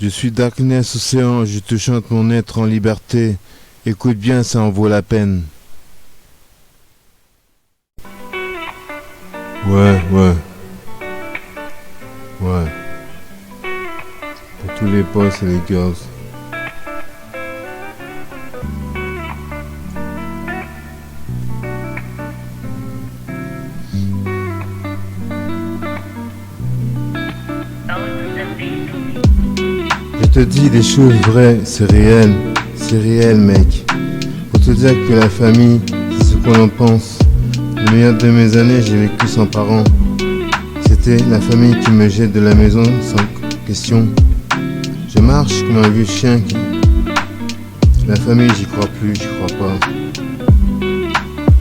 Je suis Darkness Océan, je te chante mon être en liberté. Écoute bien, ça en vaut la peine. Ouais. Pour tous les boss et les girls. Je te dis des choses vraies, c'est réel mec. Faut te dire que la famille, c'est ce qu'on en pense. Le meilleur de mes années, j'ai vécu sans parents. C'était la famille qui me jette de la maison sans question. Je marche comme un vieux chien qui... La famille, j'y crois plus, j'y crois pas.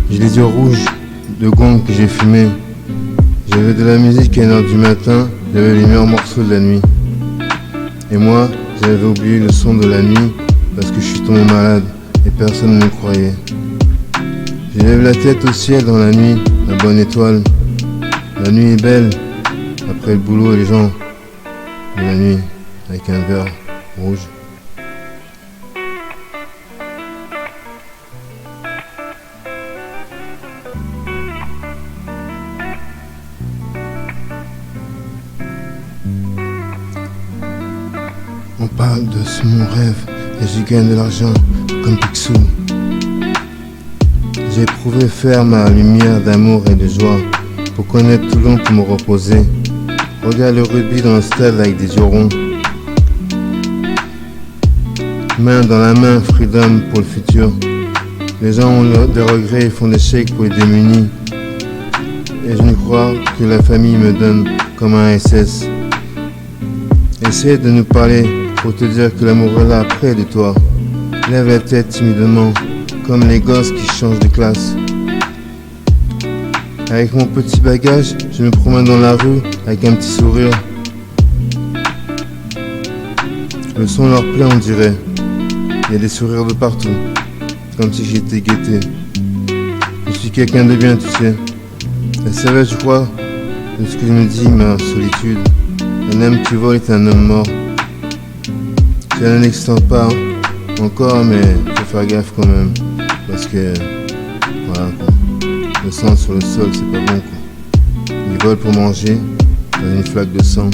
J'ai les yeux rouges de gong que j'ai fumé. J'avais de la musique à 1h du matin, j'avais les meilleurs morceaux de la nuit. Et moi, j'avais oublié le son de la nuit parce que je suis tombé malade et personne ne me croyait. J'élève la tête au ciel dans la nuit, la bonne étoile. La nuit est belle, après le boulot et les gens. Mais la nuit, avec un verre rouge. On parle de mon rêve et j'y gagne de l'argent comme Picsou. J'ai éprouvé faire ma lumière d'amour et de joie pour connaître Toulon pour me reposer. Regarde le rugby dans le stade avec des yeux ronds. Main dans la main, freedom pour le futur. Les gens ont des regrets et font des chèques pour les démunis. Et je ne crois que la famille me donne comme un SS. Essaye de nous parler pour te dire que l'amour est là près de toi. Lève la tête timidement, comme les gosses qui changent de classe. Avec mon petit bagage, je me promène dans la rue avec un petit sourire. Le son leur plaît, on dirait. Il y a des sourires de partout, comme si j'étais guetté. Je suis quelqu'un de bien, tu sais. Elle savait, je crois, de ce que je me dis, ma solitude. Un homme qui vole est un homme mort. Ça n'existe pas encore, mais faut faire gaffe quand même. Parce que, voilà quoi. Le sang sur le sol, c'est pas bon quoi. Ils volent pour manger, dans une flaque de sang.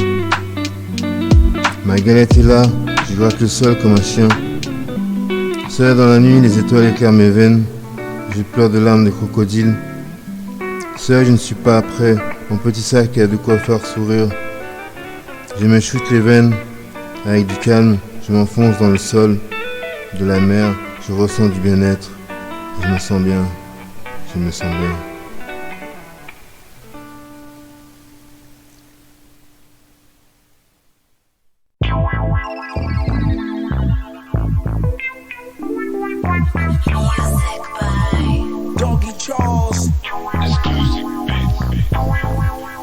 Ma galette est là, je gratte le sol comme un chien. Seul dans la nuit, les étoiles éclairent mes veines. Je pleure de larmes de crocodile. Seul, je ne suis pas prêt. Mon petit sac a de quoi faire sourire. Je me shoote les veines avec du calme. Je m'enfonce dans le sol de la mer. Je ressens du bien-être. Je me sens bien. Je me sens bien.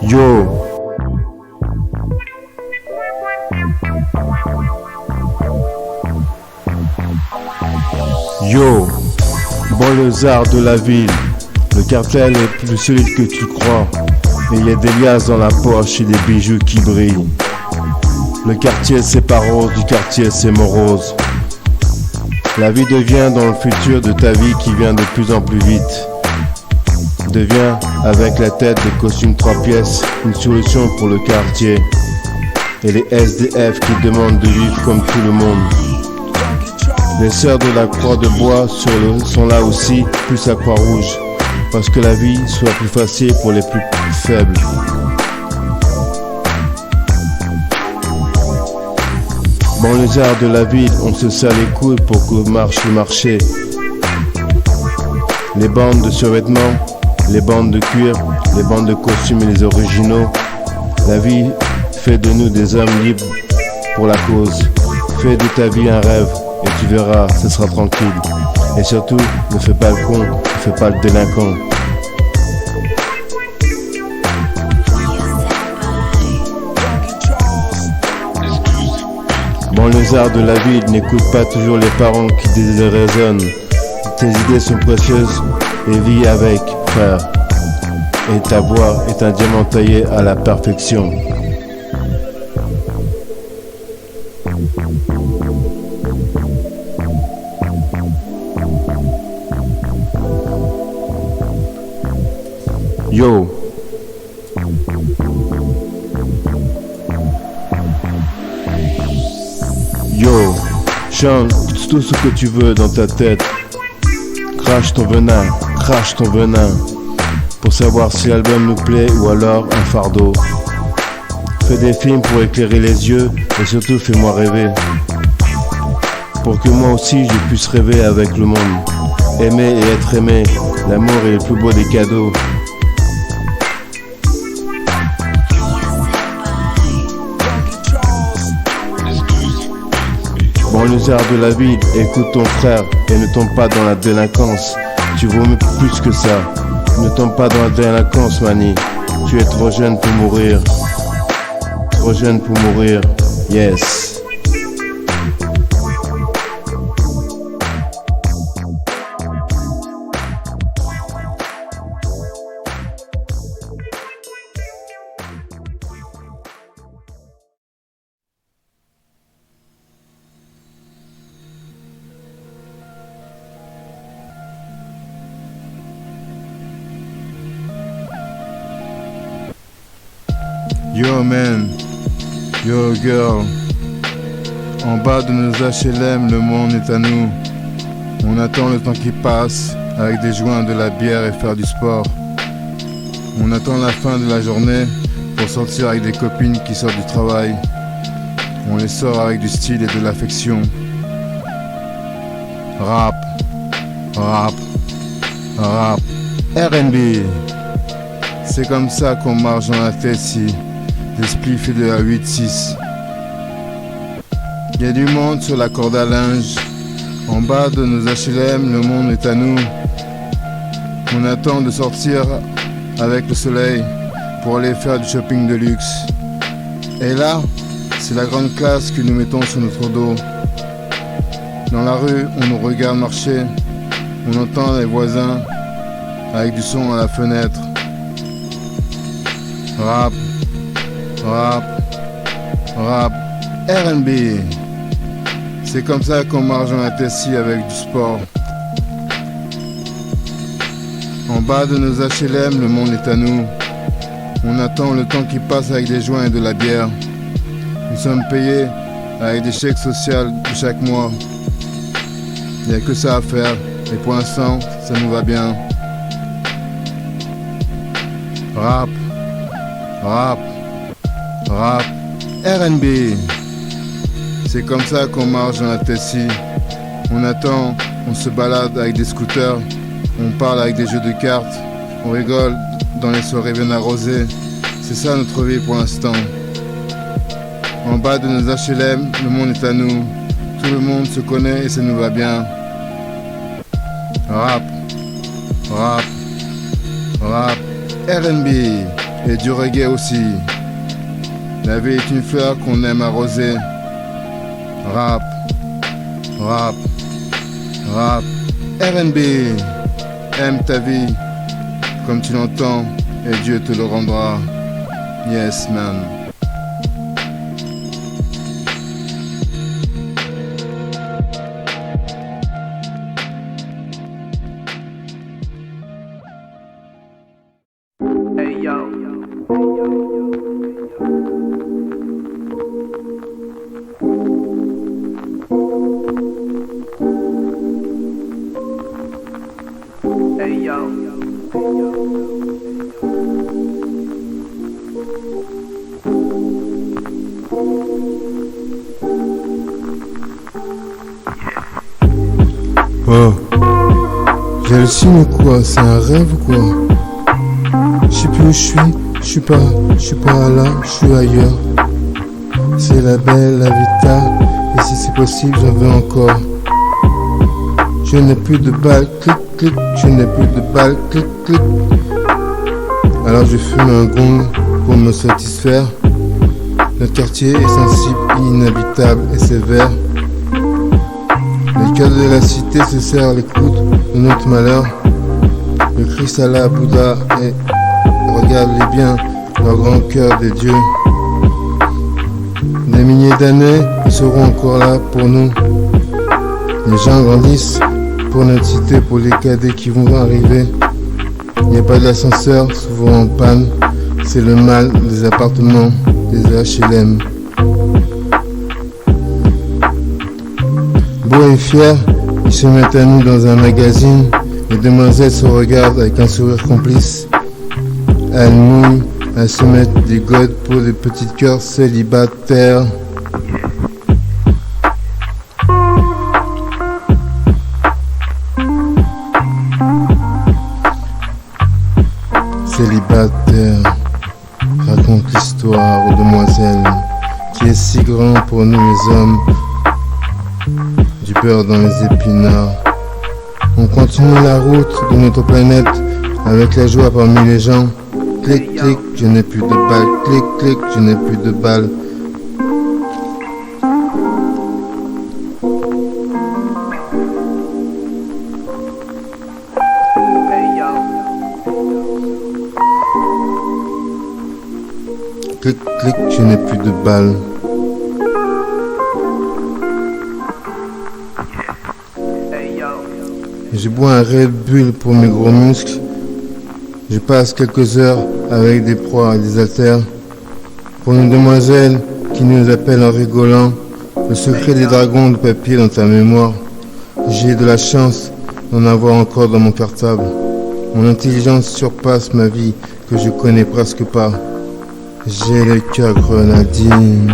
Yo. Yo, banlieusard de la ville, le cartel est plus solide que tu crois. Et il y a des liasses dans la poche et des bijoux qui brillent. Le quartier c'est pas rose, du quartier c'est morose. La vie devient dans le futur de ta vie qui vient de plus en plus vite. Devient avec la tête de costume 3 pièces une solution pour le quartier. Et les SDF qui demandent de vivre comme tout le monde. Les sœurs de la croix de bois sont là aussi, plus la croix rouge, parce que la vie soit plus facile pour les plus faibles. Banlieusards de la ville, on se serre les coudes pour que marche le marché. Les bandes de survêtements, les bandes de cuir, les bandes de costumes et les originaux. La vie fait de nous des hommes libres pour la cause. Fais de ta vie un rêve. Et tu verras, ce sera tranquille. Et surtout, ne fais pas le con, ne fais pas le délinquant. Banlieusard de la ville, n'écoute pas toujours les parents qui déraisonnent. Tes idées sont précieuses et vis avec, frère. Et ta voix est un diamant taillé à la perfection. Yo. Yo, chante tout ce que tu veux dans ta tête. Crache ton venin, pour savoir si l'album nous plaît ou alors un fardeau. Fais des films pour éclairer les yeux et surtout fais-moi rêver. Pour que moi aussi je puisse rêver avec le monde. Aimer et être aimé, l'amour est le plus beau des cadeaux. Banlieusard de la ville, écoute ton frère et ne tombe pas dans la délinquance. Tu vaux mieux plus que ça. Ne tombe pas dans la délinquance, mani. Tu es trop jeune pour mourir. Trop jeune pour mourir. Yes. Yo man, yo girl, en bas de nos HLM, le monde est à nous. On attend le temps qui passe avec des joints, de la bière et faire du sport. On attend la fin de la journée pour sortir avec des copines qui sortent du travail. On les sort avec du style et de l'affection. Rap, rap, rap, R&B. C'est comme ça qu'on marche dans la tête ici. Des spliffs et de la 8-6. Y a du monde sur la corde à linge. En bas de nos HLM, le monde est à nous. On attend de sortir avec le soleil pour aller faire du shopping de luxe. Et là, c'est la grande classe que nous mettons sur notre dos. Dans la rue, on nous regarde marcher. On entend les voisins avec du son à la fenêtre. Rap, rap, rap, R&B. C'est comme ça qu'on marche dans la Tessie avec du sport. En bas de nos HLM, le monde est à nous. On attend le temps qui passe avec des joints et de la bière. Nous sommes payés avec des chèques sociaux de chaque mois. Il n'y a que ça à faire. Et pour l'instant, ça nous va bien. Rap, rap, rap, R&B. C'est comme ça qu'on marche dans la Tessie. On attend, on se balade avec des scooters, on parle avec des jeux de cartes, on rigole dans les soirées bien arrosées. C'est ça notre vie pour l'instant. En bas de nos HLM, le monde est à nous. Tout le monde se connaît et ça nous va bien. Rap, rap, rap, R&B et du reggae aussi. La vie est une fleur qu'on aime arroser. Rap, rap, rap, R&B. Aime ta vie comme tu l'entends et Dieu te le rendra. Yes man. Hey yo. Hey yo. Oh, j'hallucine ou quoi? C'est un rêve ou quoi? Je sais plus où je suis pas là, je suis ailleurs. C'est la belle, la vita, et si c'est possible, j'en veux encore. Je n'ai plus de balles, clic, clic, je n'ai plus de balles, clic, clic. Alors je fume un gong pour me satisfaire. Notre quartier est sensible, inhabitable et sévère. Les cadres de la cité se serrent les coudes de notre malheur. Le Christ Allah, Bouddha et regarde-les bien, leur grand cœur des dieux. Des milliers milliers d'années, ils seront encore là pour nous. Les gens grandissent, pour notre cité, pour les cadets qui vont arriver. Il n'y a pas d'ascenseur, souvent en panne. C'est le mal des appartements, des HLM. Beaux et fiers, ils se mettent à nu dans un magazine. Les demoiselles se regardent avec un sourire complice. Elles mouillent, elles se mettent des godes pour les petits cœurs célibataires. Célibataire, raconte l'histoire aux demoiselles qui est si grand pour nous les hommes. Du beurre dans les épinards. On continue la route de notre planète avec la joie parmi les gens. Clic, clic, je n'ai plus de balles. Clic, clic, je n'ai plus de balles. Hey yo, Clic, clic, je n'ai plus de balles. hey yo, Je bois un Red Bull pour mes gros muscles. Je passe quelques heures avec des proies et des haltères. Pour une demoiselle qui nous appelle en rigolant, le secret des dragons de papier dans ta mémoire. J'ai de la chance d'en avoir encore dans mon cartable. Mon intelligence surpasse ma vie que je connais presque pas. J'ai le cœur grenadine.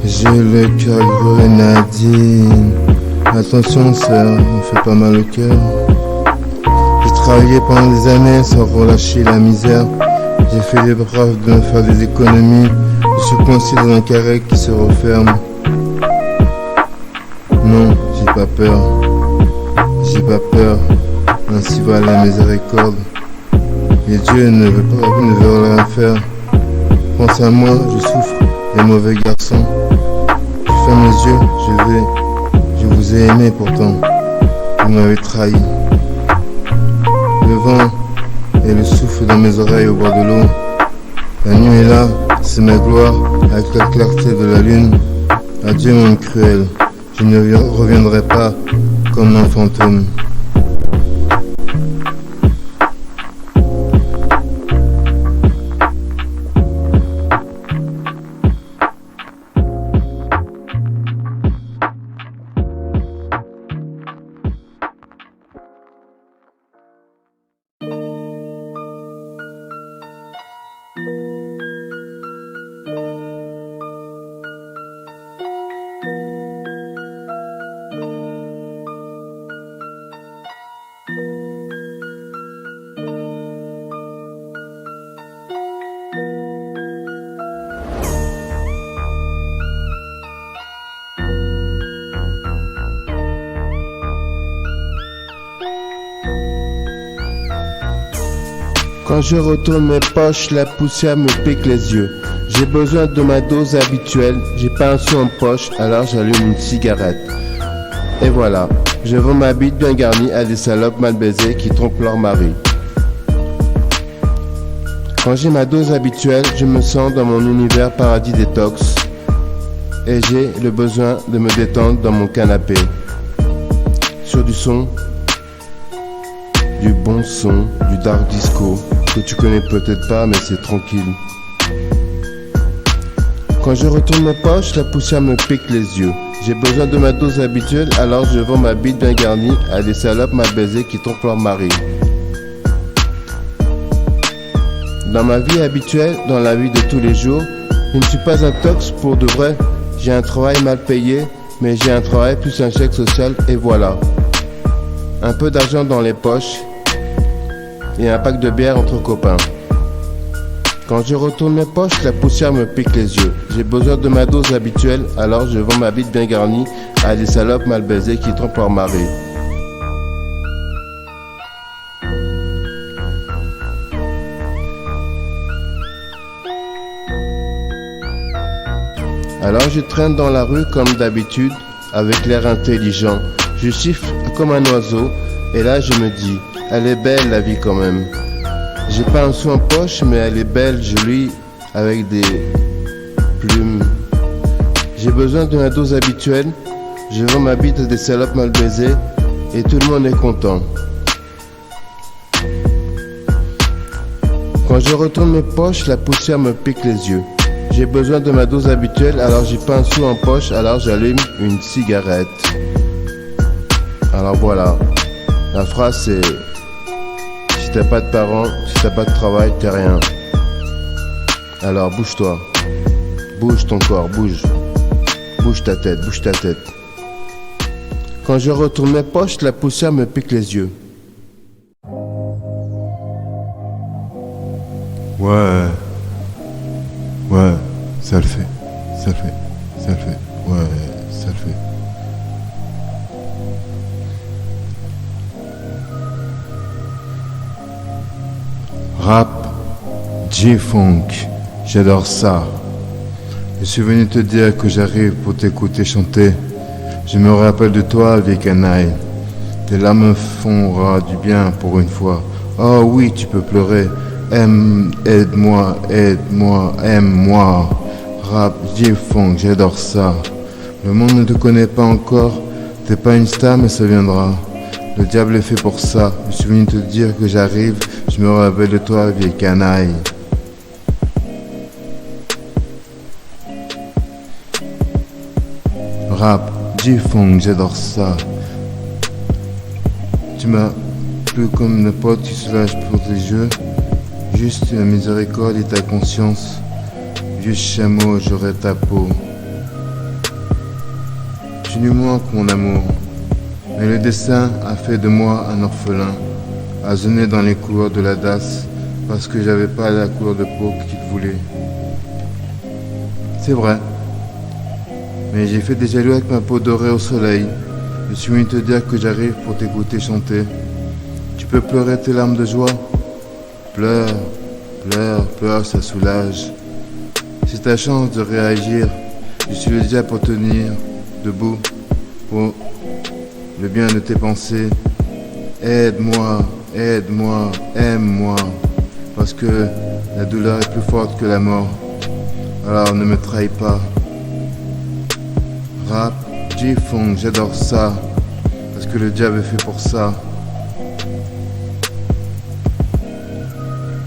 J'ai le cœur grenadine. Attention, ça me fait pas mal au cœur. J'ai travaillé pendant des années sans relâcher la misère. J'ai fait les braves de me faire des économies. Je suis coincé dans un carré qui se referme. Non, j'ai pas peur. J'ai pas peur. Ainsi va la miséricorde. Et Dieu ne veut rien faire. Pense à moi, je souffre des mauvais garçons. Je ferme les yeux, je vous ai aimé pourtant. Vous m'avez trahi. Le vent et le souffle dans mes oreilles au bord de l'eau. La nuit est là, c'est ma gloire, avec la clarté de la lune. Adieu mon cruel, je ne reviendrai pas comme un fantôme. Quand je retourne mes poches, la poussière me pique les yeux. J'ai besoin de ma dose habituelle, j'ai pas un sou en poche, alors j'allume une cigarette. Et voilà, je vends ma bite bien garnie à des salopes mal baisées qui trompent leur mari. Quand j'ai ma dose habituelle, je me sens dans mon univers paradis détox. Et j'ai le besoin de me détendre dans mon canapé. Sur du son, du bon son, du dark disco, que tu connais peut-être pas mais c'est tranquille. Quand je retourne mes poches, la poussière me pique les yeux. J'ai besoin de ma dose habituelle, alors je vends ma bite bien garnie à des salopes mal baisées qui trompent leur mari. Dans ma vie habituelle, dans la vie de tous les jours, je ne suis pas un tox pour de vrai. J'ai un travail mal payé, mais j'ai un travail plus un chèque social et voilà. Un peu d'argent dans les poches et un pack de bière entre copains. Quand je retourne mes poches, la poussière me pique les yeux. J'ai besoin de ma dose habituelle, alors je vends ma bite bien garnie à des salopes mal baisées qui trompent leur mari. Alors je traîne dans la rue comme d'habitude, avec l'air intelligent. Je siffle comme un oiseau, et là je me dis, elle est belle la vie quand même. J'ai pas un sou en poche, mais elle est belle, jolie, avec des plumes besoin de ma dose habituelle. Je vends ma bite à des salopes mal baisées et tout le monde est content. Quand je retourne mes poches, la poussière me pique les yeux. J'ai besoin de ma dose habituelle, alors j'ai pas un sou en poche, alors j'allume une cigarette. Alors voilà, la phrase c'est: si t'as pas de parents, si t'as pas de travail, t'es rien. Alors bouge-toi, bouge ton corps, bouge. Bouge ta tête, bouge ta tête. Quand je retourne mes poches, la poussière me pique les yeux. Ouais, ça le fait, ça le fait, ça le fait, ouais, ça le fait. Rap, G-Funk, j'adore ça. Je suis venu te dire que j'arrive pour t'écouter chanter. Je me rappelle de toi, vieille canaille. Tes larmes me font du bien pour une fois. Oh oui, tu peux pleurer. Aide-moi, aide-moi, aime-moi. Rap, G-Funk, j'adore ça. Le monde ne te connaît pas encore. T'es pas une star, mais ça viendra. Le diable est fait pour ça. Je suis venu te dire que j'arrive. Je me rappelle de toi, vieille canaille. Rap, G-Funk, j'adore ça. Tu m'as plus comme un pote qui se lâche pour tes jeux. Juste la miséricorde et ta conscience. Juste chameau, j'aurai ta peau. Tu nous manques, mon amour. Mais le destin a fait de moi un orphelin, asonné dans les couloirs de la DAS, parce que j'avais pas la couleur de peau qu'il voulait. C'est vrai. Mais j'ai fait des jaloux avec ma peau dorée au soleil. Je suis venu te dire que j'arrive pour t'écouter chanter. Tu peux pleurer tes larmes de joie. Pleure, pleure, pleure, ça soulage. C'est ta chance de réagir. Je suis le diable pour tenir debout, pour le bien de tes pensées. Aide-moi, aide-moi, aime-moi. Parce que la douleur est plus forte que la mort. Alors ne me trahis pas. Rap, G-Funk, j'adore ça. Parce que le diable est fait pour ça.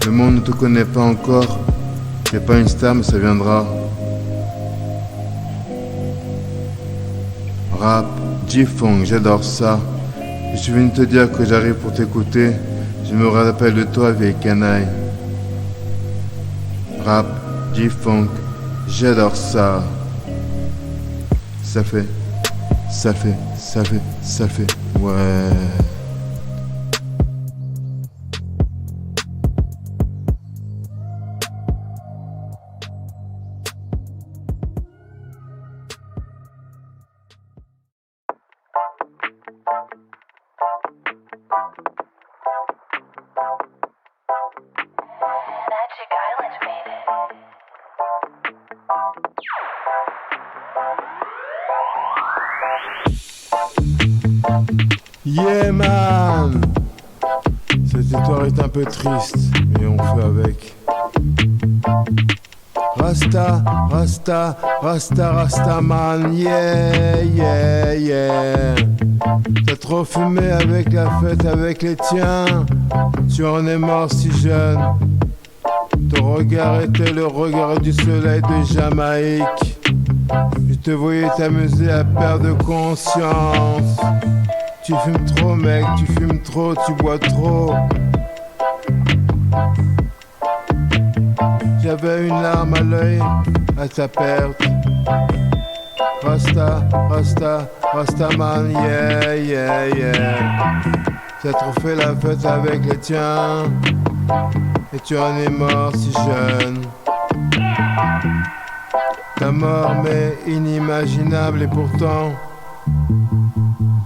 Le monde ne te connaît pas encore. T'es pas une star, mais ça viendra. Rap, G-Funk, j'adore ça. Je suis venu te dire que j'arrive pour t'écouter. Je me rappelle de toi, vieille canaille. Rap, G-Funk, j'adore ça. Ça fait, ça fait, ça fait, ça fait, ouais. Magic Island made it. Yeah man. Cette histoire est un peu triste, mais on fait avec. Rasta, Rasta, Rasta, Rasta man, yeah, yeah, yeah. T'as trop fumé avec la fête, avec les tiens. Tu en es mort si jeune. Ton regard était le regard du soleil de Jamaïque. Je te voyais t'amuser à perdre conscience. Tu fumes trop mec, tu fumes trop, tu bois trop. J'avais une larme à l'œil à ta perte. Rasta, Rasta, Rastaman, yeah, yeah, yeah. T'as trop fait la fête avec les tiens. Et tu en es mort si jeune. Ta mort m'est inimaginable et pourtant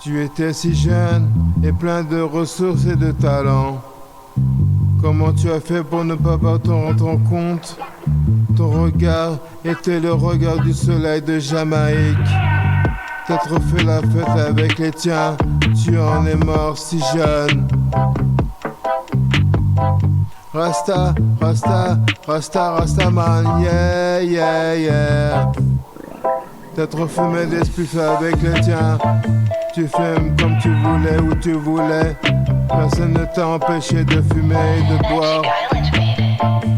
tu étais si jeune et plein de ressources et de talents. Comment tu as fait pour ne pas t'en rendre compte? Ton regard était le regard du soleil de Jamaïque. T'as trop fait la fête avec les tiens, tu en es mort si jeune. Rasta, Rasta, Rasta, Rastaman, yeah, yeah, yeah. T'as trop fumé des spliffs avec les tiens. Tu fumes comme tu voulais, où tu voulais. Personne ne t'a empêché de fumer et de boire.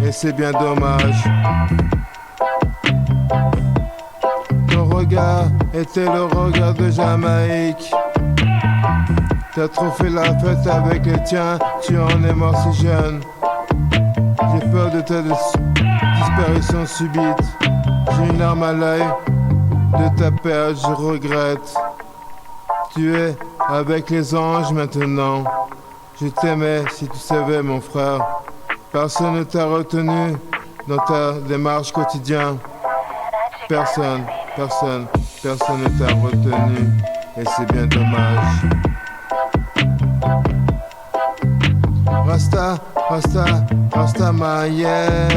Et c'est bien dommage. Ton regard était le regard de Jamaïque. T'as trop fait la fête avec les tiens. Tu en es mort si jeune. J'ai peur de ta disparition subite. J'ai une larme à l'œil de ta perte, je regrette. Tu es avec les anges maintenant. Je t'aimais si tu savais mon frère. Personne ne t'a retenu dans ta démarche quotidienne. Personne ne t'a retenu. Et c'est bien dommage. Rastaman, yeah.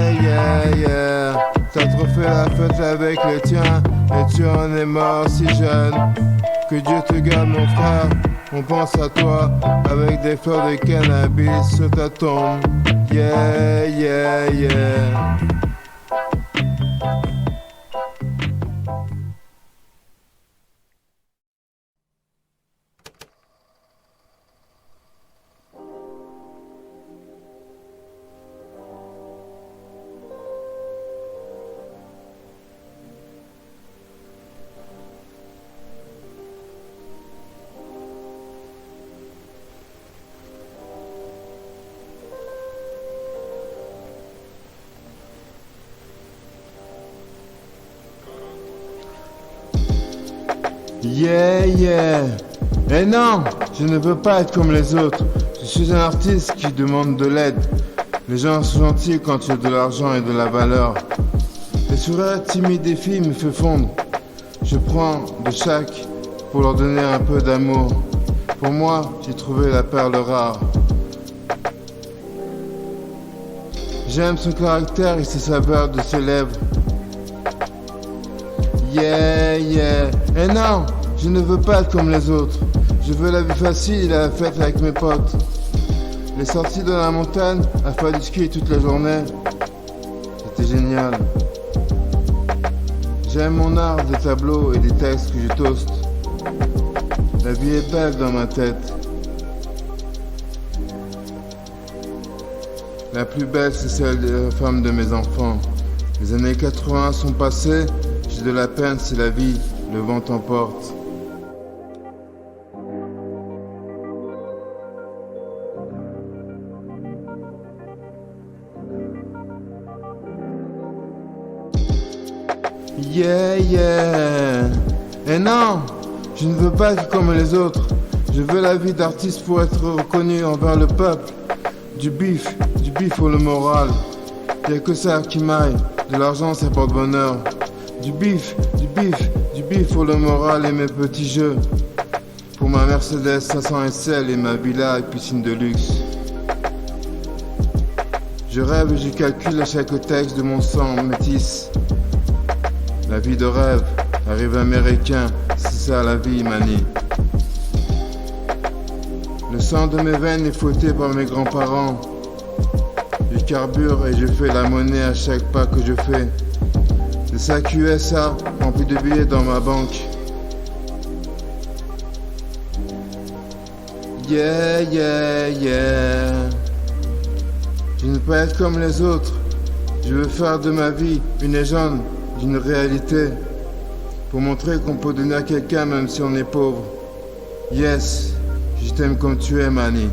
T'as trop fait la fête avec les tiens et tu en es mort si jeune. Que Dieu te garde mon frère, on pense à toi avec des fleurs de cannabis sur ta tombe. Yeah. Yeah. Et non, je ne veux pas être comme les autres. Je suis un artiste qui demande de l'aide. Les gens sont gentils quand tu as de l'argent et de la valeur. Les sourires timides des filles me font fondre. Je prends de chaque pour leur donner un peu d'amour. Pour moi, j'ai trouvé la perle rare. J'aime son caractère et ses saveurs de ses lèvres. Yeah. Et non, je ne veux pas être comme les autres. Je veux la vie facile et la fête avec mes potes. Les sorties dans la montagne à faire du ski toute la journée. C'était génial. J'aime mon art des tableaux et des textes que je toast. La vie est belle dans ma tête. La plus belle, c'est celle de la femme de mes enfants. Les années 80 sont passées. J'ai de la peine si la vie, le vent t'emporte. Yeah. Et non, je ne veux pas être comme les autres. Je veux la vie d'artiste pour être reconnu envers le peuple. Du bif pour le moral. Y'a que ça qui m'aille. De l'argent, ça porte bonheur. Du bif pour le moral et mes petits jeux. Pour ma Mercedes 500 SL et ma villa et piscine de luxe. Je rêve et je calcule à chaque texte de mon sang métis. La vie de rêve, arrive américain, c'est ça la vie, manie. Le sang de mes veines est fouetté par mes grands-parents. Je carbure et je fais la monnaie à chaque pas que je fais. Des sacs USA remplis de billets dans ma banque. Yeah. Je ne veux pas être comme les autres. Je veux faire de ma vie une légende, d'une réalité. Pour montrer qu'on peut donner à quelqu'un même si on est pauvre. Yes, je t'aime comme tu es, Mani.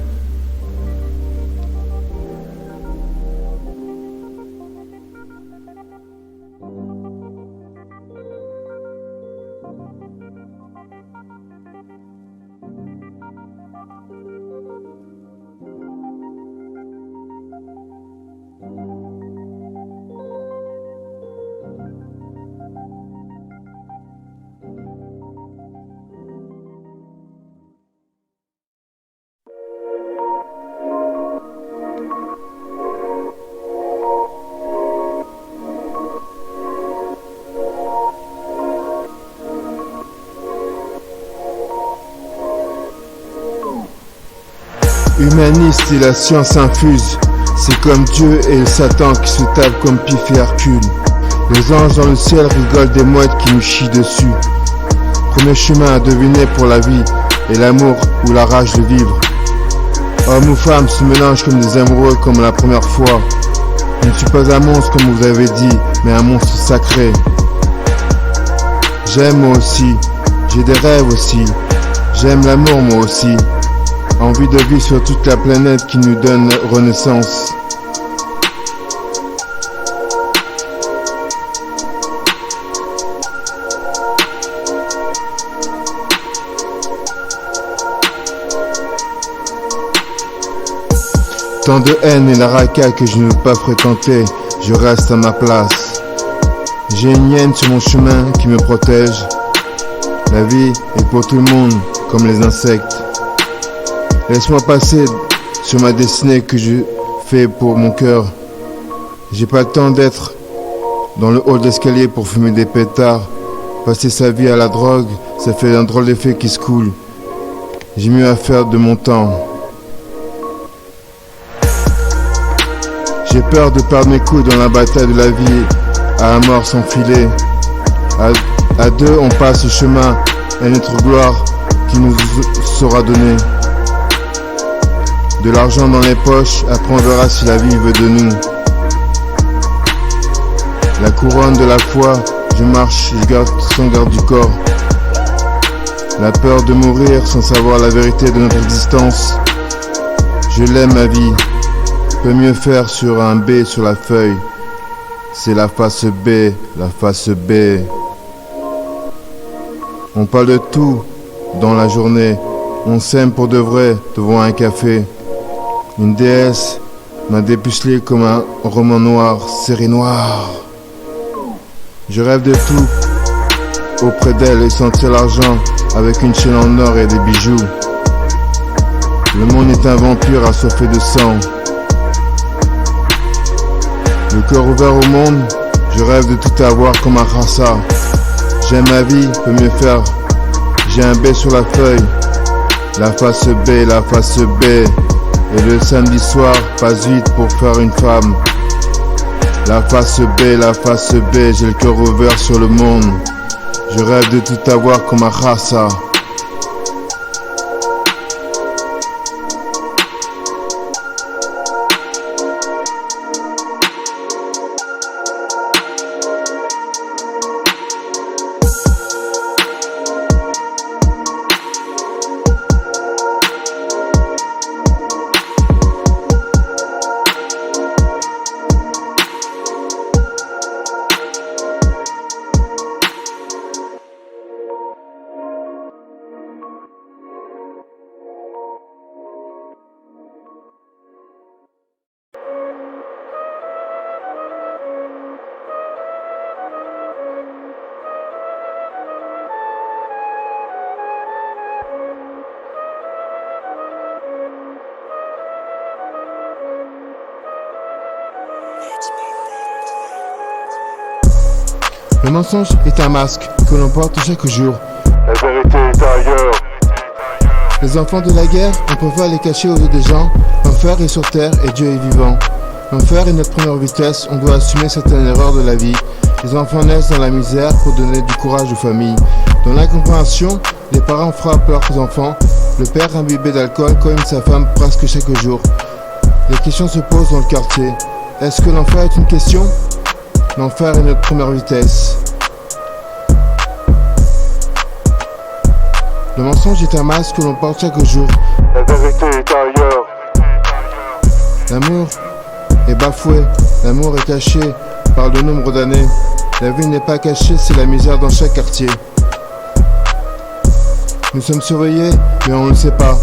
Humaniste et la science infuse. C'est comme Dieu et le Satan qui se tapent comme Pif et Hercule. Les anges dans le ciel rigolent des mouettes qui nous chient dessus. Premier chemin à deviner pour la vie et l'amour ou la rage de vivre. Hommes ou femmes se mélangent comme des amoureux comme la première fois. Je ne suis pas un monstre comme vous avez dit, mais un monstre sacré. J'aime moi aussi, j'ai des rêves aussi. J'aime l'amour moi aussi. Envie de vivre sur toute la planète qui nous donne renaissance. Tant de haine et la racaille que je ne veux pas fréquenter, je reste à ma place. J'ai une hyène sur mon chemin qui me protège. La vie est pour tout le monde, comme les insectes. Laisse-moi passer sur ma destinée que je fais pour mon cœur. J'ai pas le temps d'être dans le hall d'escalier pour fumer des pétards. Passer sa vie à la drogue, ça fait un drôle d'effet qui se coule. J'ai mieux à faire de mon temps. J'ai peur de perdre mes couilles dans la bataille de la vie, à la mort sans filet. À deux, on passe le chemin à notre gloire qui nous sera donnée. De l'argent dans les poches, après on verra si la vie veut de nous. La couronne de la foi, je marche, je garde sans garde du corps. La peur de mourir sans savoir la vérité de notre existence. Je l'aime ma vie. Peut mieux faire sur un B sur la feuille. C'est la face B, la face B. On parle de tout dans la journée. On s'aime pour de vrai devant un café. Une déesse m'a dépucelé comme un roman noir, serré noir. Je rêve de tout auprès d'elle et sentir l'argent avec une chaîne en or et des bijoux. Le monde est un vampire assoiffé de sang. Le cœur ouvert au monde, je rêve de tout avoir comme un rassa. J'aime ma vie, peut mieux faire. J'ai un B sur la feuille. La face B, la face B. Et le samedi soir, passe vite pour faire une femme. La face B, la face B. J'ai le cœur ouvert sur le monde. Je rêve de tout avoir comme un rassa. Le mensonge est un masque que l'on porte chaque jour. La vérité est ailleurs. Les enfants de la guerre, on préfère les cacher aux yeux des gens. L'enfer est sur terre et Dieu est vivant. L'enfer est notre première vitesse, on doit assumer certaines erreurs de la vie. Les enfants naissent dans la misère pour donner du courage aux familles. Dans l'incompréhension, les parents frappent leurs enfants. Le père imbibé d'alcool cogne sa femme presque chaque jour. Les questions se posent dans le quartier. Est-ce que l'enfer est une question ? L'enfer est notre première vitesse. Le mensonge est un masque que l'on porte chaque jour. La vérité est ailleurs. L'amour est bafoué, l'amour est caché par le nombre d'années. La vie n'est pas cachée, c'est la misère dans chaque quartier. Nous sommes surveillés, mais on ne le sait pas.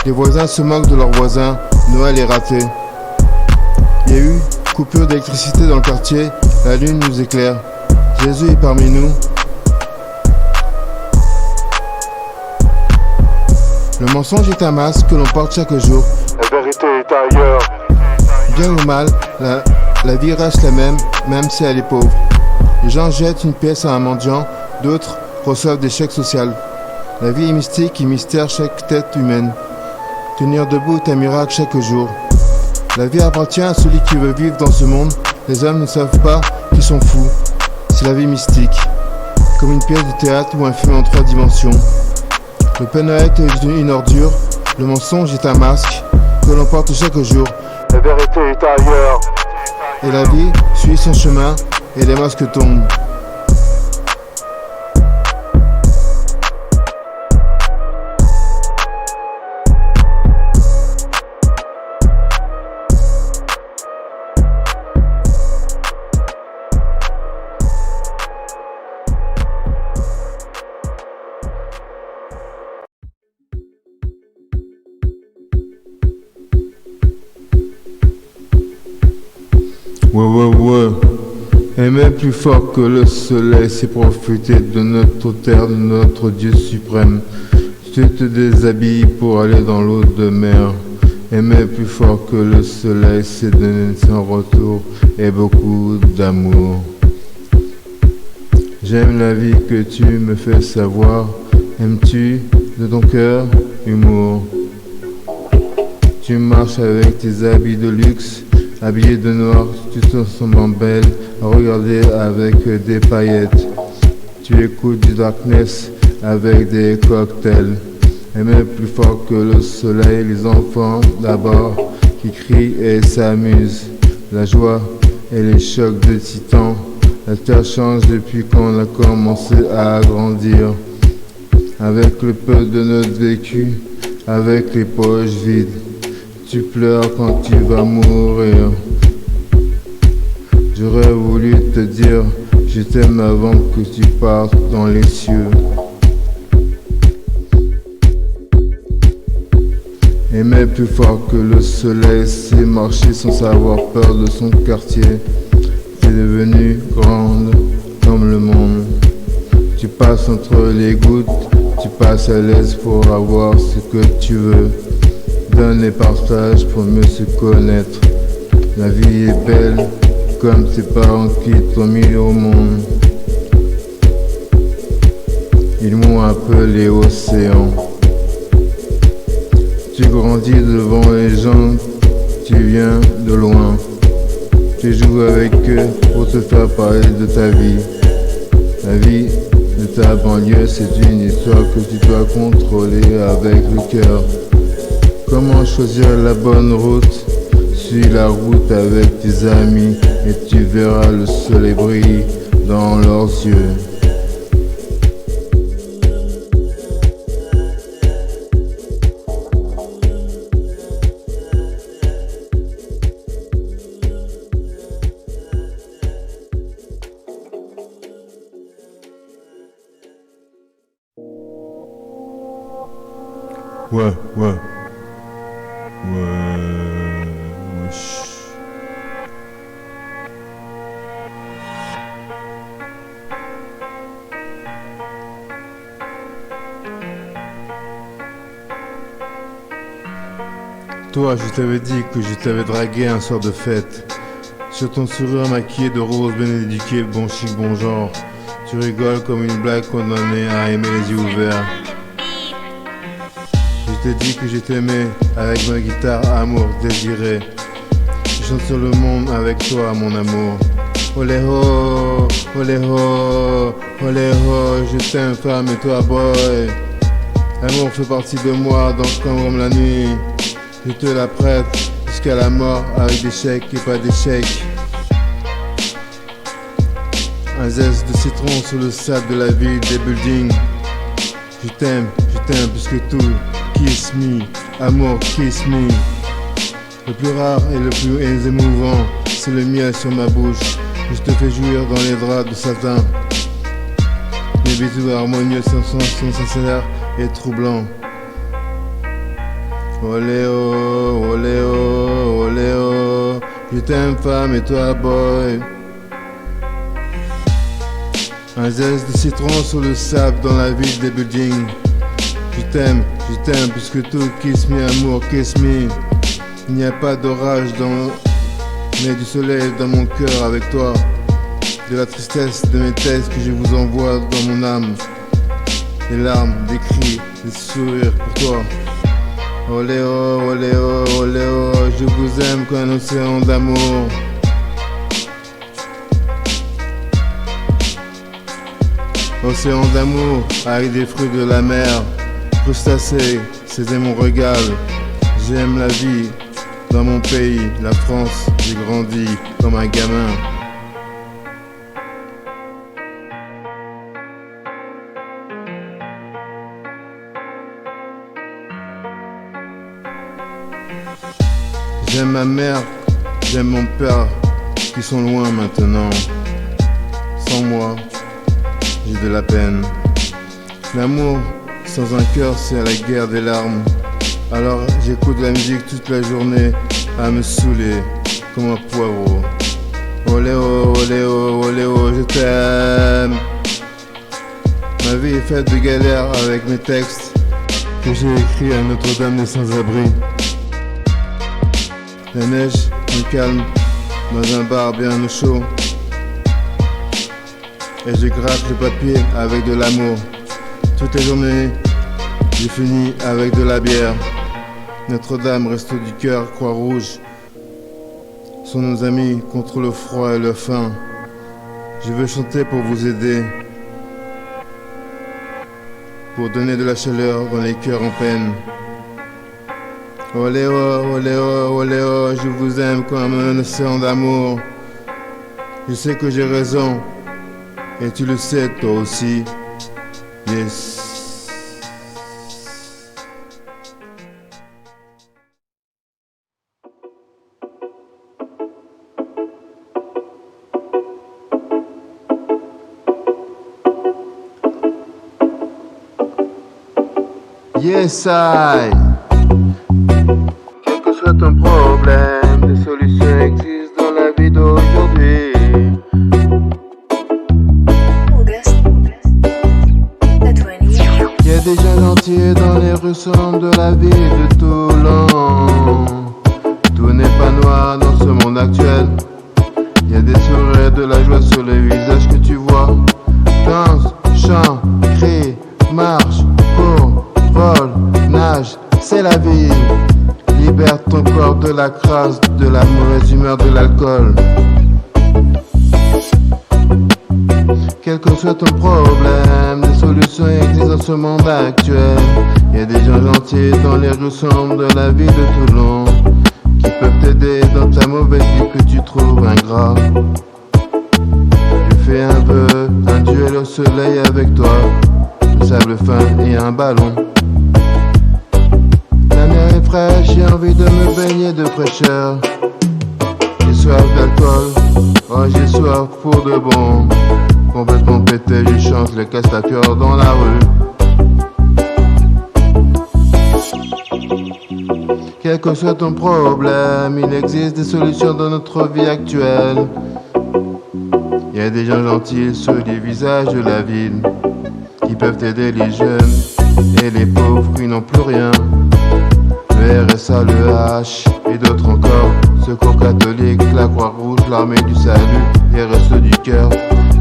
Les voisins se moquent de leurs voisins, Noël est raté. Il y a eu coupure d'électricité dans le quartier, la lune nous éclaire. Jésus est parmi nous. Le mensonge est un masque que l'on porte chaque jour. La vérité est ailleurs. Bien ou mal, la vie reste la même, même si elle est pauvre. Les gens jettent une pièce à un mendiant, d'autres reçoivent des chèques sociaux. La vie est mystique et mystère chaque tête humaine. Tenir debout est un miracle chaque jour. La vie appartient à celui qui veut vivre dans ce monde. Les hommes ne savent pas qu'ils sont fous. c'est la vie mystique, comme une pièce de théâtre ou un film en 3 dimensions. Le Père Noël est juste une ordure, le mensonge est un masque que l'on porte chaque jour. La vérité est ailleurs. Et la vie suit son chemin et les masques tombent. Ouais. Aimer plus fort que le soleil, c'est profiter de notre terre, de notre Dieu suprême. Tu te déshabilles pour aller dans l'eau de mer. Aimer plus fort que le soleil, c'est donner sans retour et beaucoup d'amour. J'aime la vie que tu me fais savoir. Aimes-tu de ton cœur humour? Tu marches avec tes habits de luxe, habillé de noir, tu te sens belle, à regarder avec des paillettes. Tu écoutes du darkness avec des cocktails. Aimer plus fort que le soleil, les enfants d'abord qui crient et s'amusent. La joie et les chocs de titans. La terre change depuis qu'on a commencé à grandir. Avec le peu de notre vécu, avec les poches vides. Tu pleures quand tu vas mourir. J'aurais voulu te dire je t'aime avant que tu partes dans les cieux. Aimer plus fort que le soleil, c'est marcher sans avoir peur de son quartier. T'es devenue grande comme le monde. Tu passes entre les gouttes, tu passes à l'aise pour avoir ce que tu veux. Donne et partage pour mieux se connaître. La vie est belle comme tes parents qui t'ont mis au monde. Ils m'ont appelé océan. Tu grandis devant les gens, tu viens de loin. Tu joues avec eux pour te faire parler de ta vie. La vie de ta banlieue, c'est une histoire que tu dois contrôler avec le cœur. Comment choisir la bonne route? Suis la route avec tes amis et tu verras le soleil briller dans leurs yeux. Ouais. Toi, je t'avais dit que je t'avais dragué un soir de fête. Sur ton sourire maquillé de rose bien éduqué, bon chic, bon genre. Tu rigoles comme une blague condamnée à aimer les yeux ouverts. Je t'ai dit que je t'aimais avec ma guitare, amour désiré. Je chante sur le monde avec toi, mon amour. Olé ho, olé ho, olé ho, je t'aime femme et toi boy. L'amour fait partie de moi, donc comme la nuit. Je te la prête jusqu'à la mort avec des chèques et pas d'échecs. Un zeste de citron sur le sable de la ville, des buildings. Je t'aime plus que tout. Kiss me, amour, kiss me. Le plus rare et le plus émouvant, c'est le miel sur ma bouche. Je te fais jouir dans les draps de satin. Mes bisous harmonieux sont sincères et troublants. Oléo, oléo, oléo. Je t'aime femme et toi boy. Un zeste de citron sur le sable dans la ville des buildings. Je t'aime plus que tout, kiss me amour, kiss me. Il n'y a pas d'orage mais du soleil dans mon cœur avec toi. De la tristesse de mes textes que je vous envoie dans mon âme. Des larmes, des cris, des sourires pour toi. Oléo, oléo, oléo, je vous aime comme un océan d'amour. Océan d'amour avec des fruits de la mer. Crustacés, c'était mon régal. J'aime la vie dans mon pays, la France. J'ai grandi comme un gamin. J'aime ma mère, j'aime mon père, qui sont loin maintenant. Sans moi, j'ai de la peine. L'amour sans un cœur, c'est la guerre des larmes. Alors j'écoute la musique toute la journée à me saouler comme un poireau. Oléo, oléo, oléo, je t'aime. Ma vie est faite de galères avec mes textes que j'ai écrits à Notre-Dame des Sans-Abris. La neige me calme dans un bar bien au chaud. Et je gratte le papier avec de l'amour. Toute la journée, j'ai fini avec de la bière. Notre-Dame, Resto du Cœur, Croix-Rouge sont nos amis contre le froid et le faim. Je veux chanter pour vous aider, pour donner de la chaleur dans les cœurs en peine. Oléo, oléo, oléo, je vous aime comme un océan d'amour. Je sais que j'ai raison, et tu le sais toi aussi. Yes. Yes, I. Quel que soit ton problème, des solutions existent dans la vie d'aujourd'hui. Il y a des jeunes entiers dans les rues sombres de la ville de Toulon. Tout n'est pas noir dans ce monde actuel. Il y a des sourires, de la joie sur les visages que tu vois. Danse, chante, crie, marche, cours, vole, nage, c'est la vie. Libère ton corps de la crasse, de la mauvaise humeur, de l'alcool. Quel que soit ton problème, des solutions existent dans ce monde actuel. Il y a des gens gentils dans les rues sombres de la ville de Toulon qui peuvent t'aider dans ta mauvaise vie que tu trouves ingrat. Je fais un vœu, un duel au soleil avec toi, le sable fin et un ballon. La mer est fraîche, j'ai envie de me baigner de fraîcheur. J'ai soif d'alcool, oh j'ai soif pour de bon. Complètement pété, je chante le castafiore dans la rue. Quel que soit ton problème, il existe des solutions dans notre vie actuelle. Il y a des gens gentils sur les visages de la ville qui peuvent aider les jeunes et les pauvres qui n'ont plus rien. Le RSA, le H et d'autres encore. Secours catholique, la Croix-Rouge, l'armée du salut, les restos du cœur.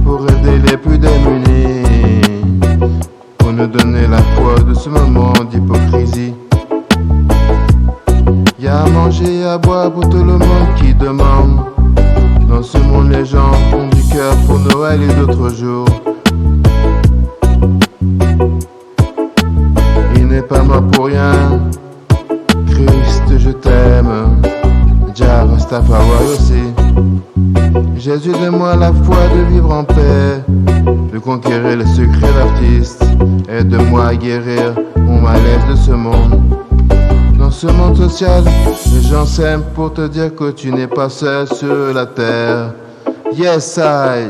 Pour aider les plus démunis, pour nous donner la foi de ce moment d'hypocrisie. Y'a à manger et à boire pour tout le monde qui demande. Dans ce monde les gens font du cœur pour Noël et d'autres jours. Il n'est pas mort pour rien, Christ je t'aime, Jah Rastafari aussi. Jésus, donne-moi la foi de vivre en paix, de conquérir les secrets d'artistes. Aide-moi à guérir mon malaise de ce monde. Dans ce monde social, les gens s'aiment pour te dire que tu n'es pas seul sur la terre. Yes, I.